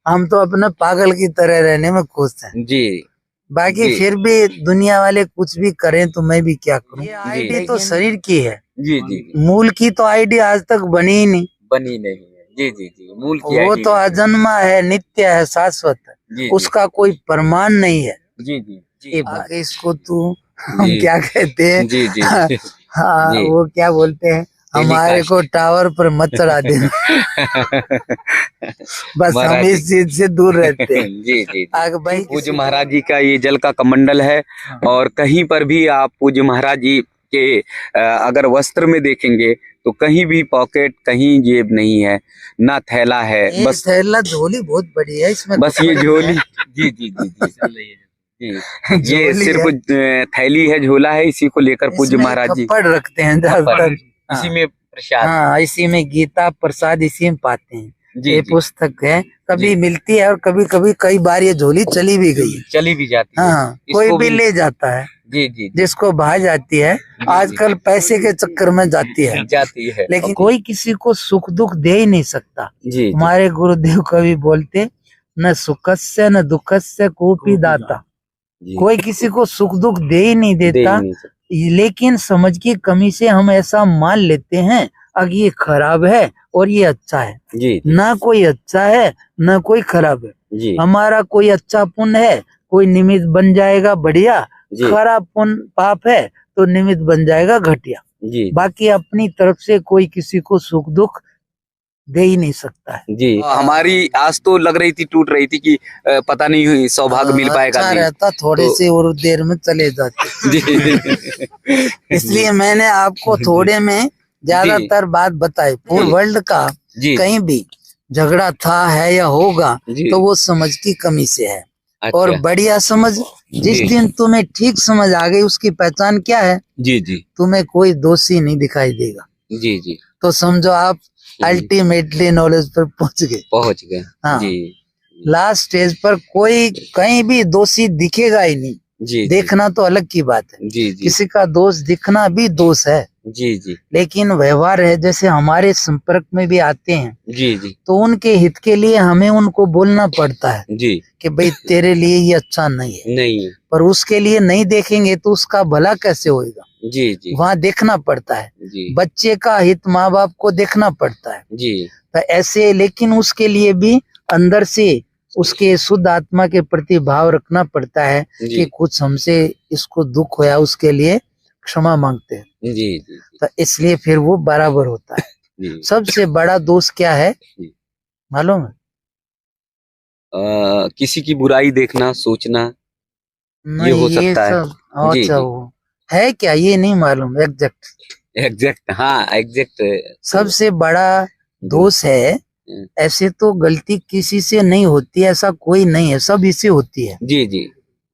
हम तो अपने पागल की तरह रहने में खुश हैं जी बाकी जी फिर भी दुनिया वाले कुछ भी करें तो मैं भी क्या करूं। ये आईडी तो शरीर की है, जी जी जी मूल की तो आईडी आज तक बनी ही नहीं। बनी नहीं है। जी जी जी मूल की वो आईडी तो अजन्मा है, नित्य है, शाश्वत है, जी उसका कोई प्रमाण नहीं है। जी जी जी आगे इसको तू हम जी क्या कहते हैं जी जी जी हाँ जी वो क्या बोलते हैं, हमारे टेलीकास्ट को टावर पर मत चढ़ा देना बस हम महाराज इस चीज से दूर रहते हैं। जी जी जी आगे भाई पूज्य महाराज जी का ये जल का कमंडल है और कहीं पर भी आप पूज्य महाराज जी के अगर वस्त्र में देखेंगे तो कहीं भी पॉकेट, कहीं जेब नहीं है, ना थैला है, बस थैला झोली बहुत बड़ी है इसमें, बस ये झोली जी जी जी जी जी ये सिर्फ थैली है, झोला है, इसी को लेकर पूज्य महाराज जी थप्पड़ रखते हैं ज्यादातर, इसी में प्रसाद हाँ इसी में गीता प्रसाद इसी में पाते हैं। जी ये जी पुस्तक है, कभी मिलती है और कभी कभी कई बार ये झोली चली भी गई, चली भी जाती है। हाँ कोई भी ले जाता है जी जी जिसको भा जाती है, आजकल पैसे के चक्कर में जाती है लेकिन कोई किसी को सुख दुख दे ही नहीं सकता। जी हमारे गुरुदेव कवि बोलते न सुखस्य न दुखस्य कोपी दाता, कोई किसी को सुख दुख दे ही नहीं देता, लेकिन समझ की कमी से हम ऐसा मान लेते हैं अगर ये खराब है और ये अच्छा है। जी ना कोई अच्छा है ना कोई खराब है, जी हमारा कोई अच्छा पुण्य है कोई निमित्त बन जाएगा बढ़िया, खराब पुण्य पाप है तो निमित्त बन जाएगा घटिया। जी बाकी अपनी तरफ से कोई किसी को सुख दुख दे ही नहीं सकता है। जी हमारी आज तो लग रही थी, टूट रही थी कि पता नहीं सौभाग्य मिल पाएगा अच्छा रहता थोड़े से और देर में चले जाते जी इसलिए मैंने आपको थोड़े में ज्यादातर बात बताई। पूरे वर्ल्ड का कहीं भी झगड़ा था है या होगा तो वो समझ की कमी से है। अच्छा। और बढ़िया समझ जिस दिन तुम्हें ठीक समझ आ गई उसकी पहचान क्या है? जी जी तुम्हें कोई दोषी नहीं दिखाई देगा। जी जी तो समझो आप अल्टीमेटली नॉलेज पर पहुंच गए। हाँ जी लास्ट स्टेज पर कोई कहीं भी दोषी दिखेगा ही नहीं। जी देखना तो अलग की बात है, जी जी किसी का दोष दिखना भी दोष है। जी जी लेकिन व्यवहार है, जैसे हमारे संपर्क में भी आते हैं जी जी तो उनके हित के लिए हमें उनको बोलना पड़ता है जी कि भाई तेरे लिए ये अच्छा नहीं है, पर उसके लिए नहीं देखेंगे तो उसका भला कैसे होएगा। जी जी वहाँ देखना पड़ता है, बच्चे का हित माँ बाप को देखना पड़ता है जी तो ऐसे, लेकिन उसके लिए भी अंदर से उसके शुद्ध आत्मा के प्रति भाव रखना पड़ता है कि कुछ हमसे इसको दुख होया उसके लिए क्षमा मांगते हैं जी जी तो इसलिए फिर वो बराबर होता है। सबसे बड़ा दोष क्या है मालूम है? किसी की बुराई देखना, सोचना, ये हो सकता है। अच्छा वो है क्या ये नहीं मालूम एग्जैक्ट हाँ एग्जैक्ट सबसे बड़ा दोष है। ऐसे तो गलती किसी से नहीं होती, ऐसा कोई नहीं है, सब इसे होती है। जी जी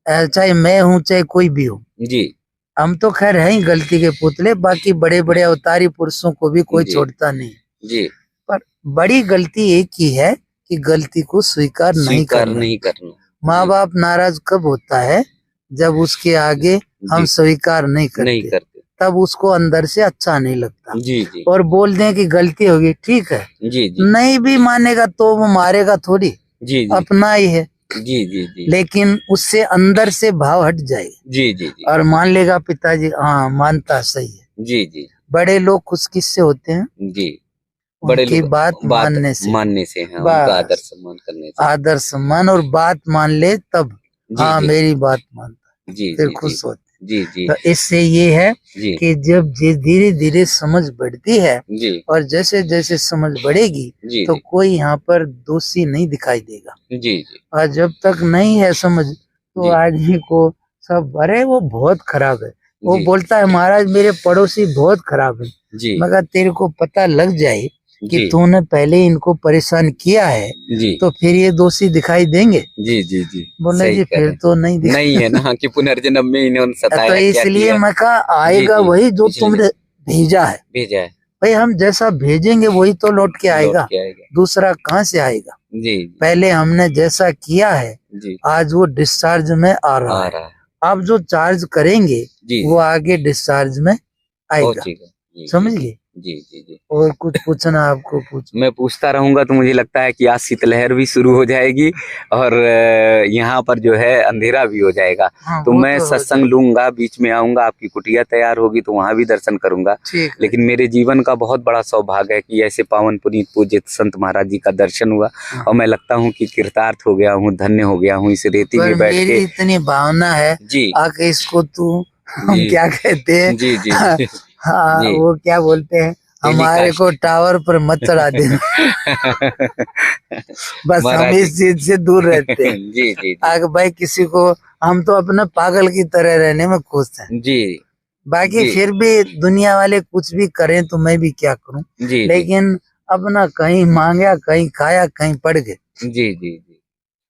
चाहे मैं हूँ चाहे कोई भी हो जी, हम तो खैर है ही गलती के पुतले, बाकी बड़े बड़े अवतारी पुरुषों को भी कोई छोड़ता नहीं जी। पर बड़ी गलती एक ही है कि गलती को स्वीकार नहीं करना। माँ बाप नाराज कब होता है? जब उसके आगे हम स्वीकार नहीं करते, तब उसको अंदर से अच्छा नहीं लगता। जी जी। और बोल दें कि गलती होगी, ठीक है जी जी। नहीं भी मानेगा तो वो मारेगा थोड़ी, जी जी। अपना ही है। जी जी जी। लेकिन उससे अंदर से भाव हट जाएगा। जी जी जी। और मान लेगा पिताजी हाँ मानता सही है। जी जी। बड़े लोग खुश किससे होते हैं? जी बड़े लोग बात मानने से हाँ, उनका आदर सम्मान करने से। आदर सम्मान और बात मान ले तब हाँ मेरी बात मानता जी फिर खुश होते जी जी। तो इससे ये है कि जब धीरे धीरे समझ बढ़ती है और जैसे जैसे समझ बढ़ेगी तो कोई यहाँ पर दोषी नहीं दिखाई देगा। जी जी। और जब तक नहीं है समझ तो आदमी को सब अरे वो बहुत खराब है, वो बोलता है महाराज मेरे पड़ोसी बहुत खराब है। मगर तेरे को पता लग जाए कि तूने पहले इनको परेशान किया है तो फिर ये दोषी दिखाई देंगे। जी जी जी बोले जी फिर तो नहीं है ना कि पुनर्जन्म में इन्होंने सताया तो इसलिए मैं कहा आएगा वही जो तुमने भेजा है। भाई हम जैसा भेजेंगे वही तो लौट के आएगा, दूसरा कहाँ से आएगा? पहले हमने जैसा किया है आज वो डिस्चार्ज में आ रहा है, आप जो चार्ज करेंगे वो आगे डिस्चार्ज में आएगा। समझ गए? जी जी जी। और कुछ पूछना आपको पूछ। मैं पूछता रहूंगा तो मुझे लगता है कि आज शीतलहर भी शुरू हो जाएगी और यहाँ पर जो है अंधेरा भी हो जाएगा। हाँ, तो वो मैं तो हो सत्संग लूंगा, बीच में आऊंगा, आपकी कुटिया तैयार होगी तो वहां भी दर्शन करूंगा। ठीक है। लेकिन मेरे जीवन का बहुत बड़ा सौभाग्य है कि ऐसे पावन पुनीत पूज्य संत महाराज जी का दर्शन हुआ और मैं लगता हूँ कि कृतार्थ हो गया हूँ, धन्य हो गया हूँ इस रेती पर में बैठ मेरी के। इतनी भावना है जी आके इसको तू हम जी क्या कहते हैं, जी जी जी हाँ जी। वो क्या बोलते हैं, हमारे को टावर पर मत चढ़ा देना। बस हम महाराज इस चीज से दूर रहते हैं। जी जी जी आगे भाई किसी को, हम तो अपने पागल की तरह रहने में खुश हैं। जी बाकी जी फिर भी दुनिया वाले कुछ भी करें तो मैं भी क्या करूं, जी लेकिन अपना कहीं मांगा, कहीं खाया, कहीं पड़ गए। जी जी जी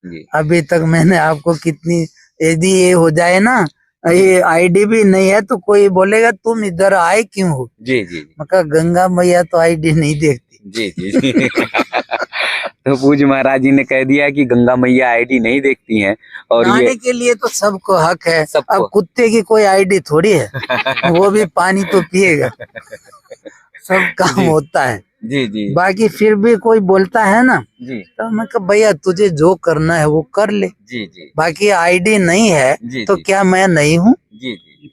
जी अभी तक मैंने आपको कितनी, यदि ये हो जाए ना, ये आईडी भी नहीं है तो कोई बोलेगा तुम इधर आए क्यों हो। जी जी मैं कहा गंगा मैया तो आईडी नहीं देखती। जी जी जी। तो पूज्य महाराज जी ने कह दिया कि गंगा मैया आईडी नहीं देखती हैं और ये नहाने के लिए तो सबको हक है। सबको। अब कुत्ते की कोई आईडी थोड़ी है, वो भी पानी तो पिएगा, सब काम जी होता है। जी जी बाकी फिर भी कोई बोलता है ना, जी तो मैं कहा भैया तुझे जो करना है वो कर ले, जी जी बाकी आईडी नहीं है जी तो जी क्या मैं नहीं हूँ। जी जी।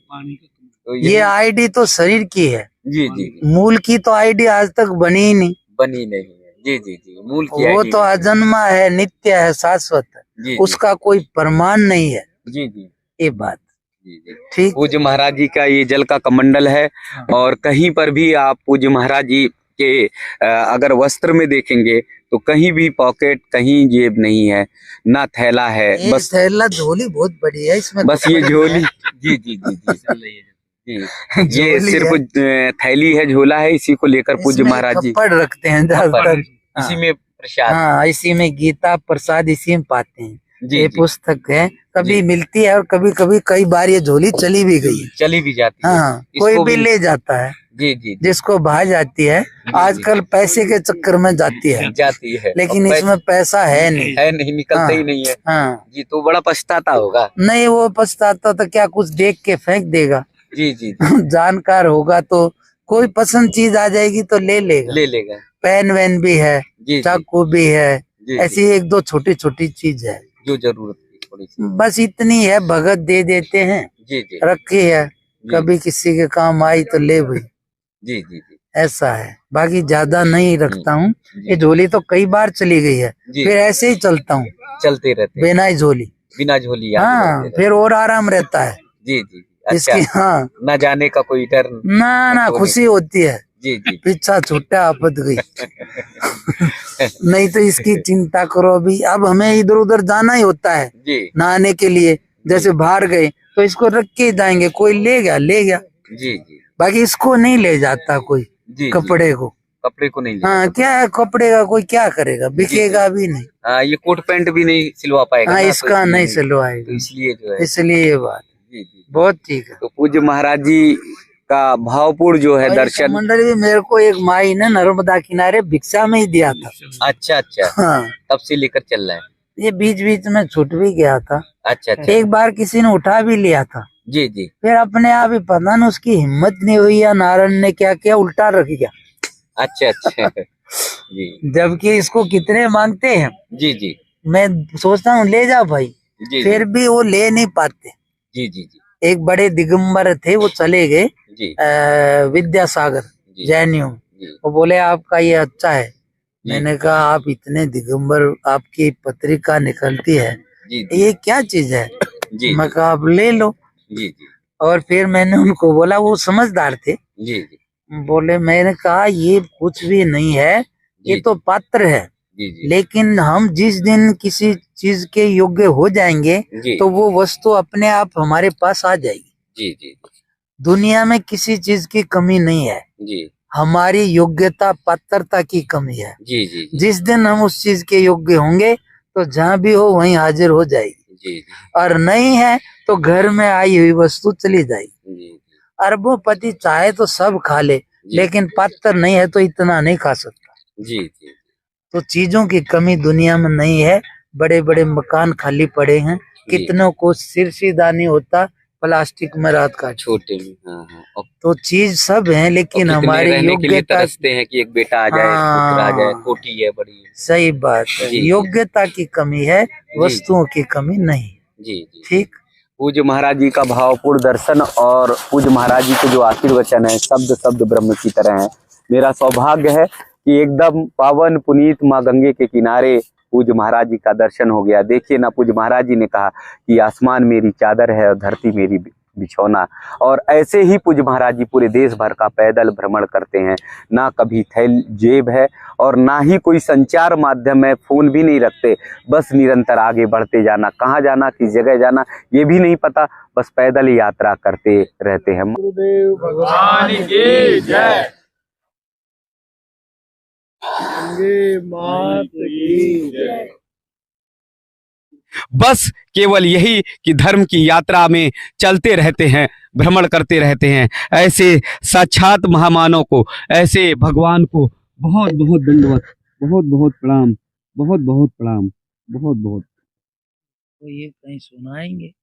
तो ये आईडी तो शरीर की है, जी जी जी मूल की तो आईडी आज तक बनी ही नहीं। बनी नहीं है। जी जी जी मूल की वो आईडी तो अजन्मा है, नित्य है, शाश्वत है, जी उसका कोई प्रमाण नहीं है। जी जी ये बात जी जी। ठीक। पूज्य महाराज जी का ये जल का कमंडल है और कहीं पर भी आप पूज्य महाराज जी के अगर वस्त्र में देखेंगे तो कहीं भी पॉकेट, कहीं जेब नहीं है, ना थैला है, ये बस थैला झोली बहुत बड़ी है, इसमें बस ये कपड़े झोली। हैं। जी जी जी जी जी ये झोली सिर्फ है, थैली है, झोला है, इसी को लेकर पूज्य इसमें महाराज जी खप्पड़ रखते हैं ज्यादातर। इसी में प्रसाद। हाँ, इसी में गीता प्रसाद इसी में पाते हैं। जी ये जी पुस्तक है, कभी जी। मिलती है और कभी कभी कई बार ये झोली चली भी गई है। चली भी जाती है। हाँ, कोई इसको भी ले जाता है, जी जी जिसको भा जाती है। आजकल पैसे के चक्कर में जाती है, जाती है, लेकिन और इसमें पैसा है नहीं। है नहीं, निकलता हाँ, ही नहीं है। हाँ जी तो बड़ा पछताता होगा। नहीं, वो पछताता तो क्या, कुछ देख के फेंक देगा। जी जी जानकार होगा तो कोई पसंद चीज आ जाएगी तो ले लेगा। ले लेगा। पेन वेन भी है, जी चाकू भी है, जी ऐसी एक दो छोटी छोटी चीज है, जो जरूरत है थोड़ी सी। बस इतनी है, भगत दे देते हैं, जी जी रखी है, कभी किसी के काम आई तो ले भाई, जी जी जी ऐसा है। बाकी ज्यादा नहीं रखता हूँ। जी। ये झोली तो कई बार चली गई है, जी। फिर ऐसे ही चलता हूँ चलते रहते हैं बिना ही झोली। बिना झोली आगे हाँ, बढ़ते रहते फिर और आराम रहता है। हैं। जी जी अच्छा। इसकी हाँ, न जाने का कोई डर ना खुशी होती है, जी जी पीछा छूटा आपत गई। नहीं तो इसकी चिंता करो। अभी अब हमें इधर उधर जाना ही होता है जी नहाने के लिए, जैसे बाहर गए तो इसको रख के जाएंगे, कोई ले गया। जी जी बाकी इसको नहीं ले जाता कोई, जी कपड़े को। कपड़े को नहीं ले हाँ, क्या है कपड़े का, कोई क्या करेगा, बिकेगा भी नहीं। हाँ ये कोट पैंट भी नहीं सिलवा पाएगा हाँ, ना, तो इसका इसलिए नहीं तो सिलवाएगा, इसलिए जो है। इसलिए ये बात जी जी बहुत ठीक है। तो पूज्य महाराज जी का भावपूर्ण जो है और ये दर्शन। कमंडल भी मेरे को एक माई ने नर्मदा किनारे भिक्षा में ही दिया था। अच्छा अच्छा हाँ, तब से लेकर चल रहा है। ये बीच बीच में छूट भी गया था, अच्छा अच्छा एक बार किसी ने उठा भी लिया था, जी जी फिर अपने आप ही पता नहीं उसकी हिम्मत नहीं हुई या नारायण ने क्या किया, उल्टा रख गया। अच्छा अच्छा जी जबकि इसको कितने मांगते हैं, जी जी मैं सोचता हूँ ले जाओ भाई, जी फिर भी वो ले नहीं पाते। जी जी जी एक बड़े दिगंबर थे, वो चले गए जी विद्यासागर जी जैनियों। जी वो बोले आपका ये अच्छा है। जी। मैंने कहा आप इतने दिगंबर, आपकी पत्रिका निकलती है, जी ये क्या चीज है। जी मैं कहा आप ले लो। जी जी और फिर मैंने उनको बोला, वो समझदार थे, जी जी बोले, मैंने कहा ये कुछ भी नहीं है, ये जी तो पात्र है, जी जी लेकिन हम जिस दिन किसी चीज के योग्य हो जाएंगे जी तो वो वस्तु अपने आप हमारे पास आ जाएगी। जी जी दुनिया में किसी चीज की कमी नहीं है, जी हमारी योग्यता पात्रता की कमी है। जी जी जिस दिन हम उस चीज के योग्य होंगे तो जहाँ भी हो वहीं हाजिर हो जाएगी, जी और नहीं है तो घर में आई हुई वस्तु चली जाएगी। जी अरबोपति चाहे तो सब खा ले, लेकिन पात्र नहीं है तो इतना नहीं खा सकता। जी जी तो चीजों की कमी दुनिया में नहीं है। बड़े बड़े मकान खाली पड़े हैं, कितनों को सिर सीधा नहीं होता, प्लास्टिक में रात काट, छोटे में। हाँ हाँ। और तो चीज सब है, लेकिन कितने हमारी रहने के लिए योग्यता, तरसते हैं कि एक बेटा आ जाए, पुत्र आ जाए, हाँ कोठी है बड़ी है। सही बात है, जी, जी। योग्यता की कमी है, जी, वस्तुओं की कमी नहीं। जी जी। ठीक। पूज्य महाराज जी का भावपूर्ण दर्शन और पूज्य महाराज जी के जो आशीर्वचन है, शब्द शब्द ब्रह्म की तरह है। मेरा सौभाग्य है कि एकदम पावन पुनीत माँ गंगे के किनारे पूज्य महाराज जी का दर्शन हो गया। देखिए ना, पूज्य महाराज जी ने कहा कि आसमान मेरी चादर है और धरती मेरी बिछौना। और ऐसे ही पूज्य महाराज जी पूरे देश भर का पैदल भ्रमण करते हैं। ना कभी थैल जेब है और ना ही कोई संचार माध्यम है, फोन भी नहीं रखते, बस निरंतर आगे बढ़ते जाना, कहाँ जाना, किस जगह जाना ये भी नहीं पता, बस पैदल ही यात्रा करते रहते हैं। गुरुदेव भगवान की जय। गंगे मात की जय। बस केवल यही कि धर्म की यात्रा में चलते रहते हैं, भ्रमण करते रहते हैं। ऐसे साक्षात महामानव को, ऐसे भगवान को बहुत बहुत दंडवत, बहुत बहुत प्रणाम, बहुत बहुत प्रणाम, बहुत बहुत। तो ये कहीं सुनाएंगे।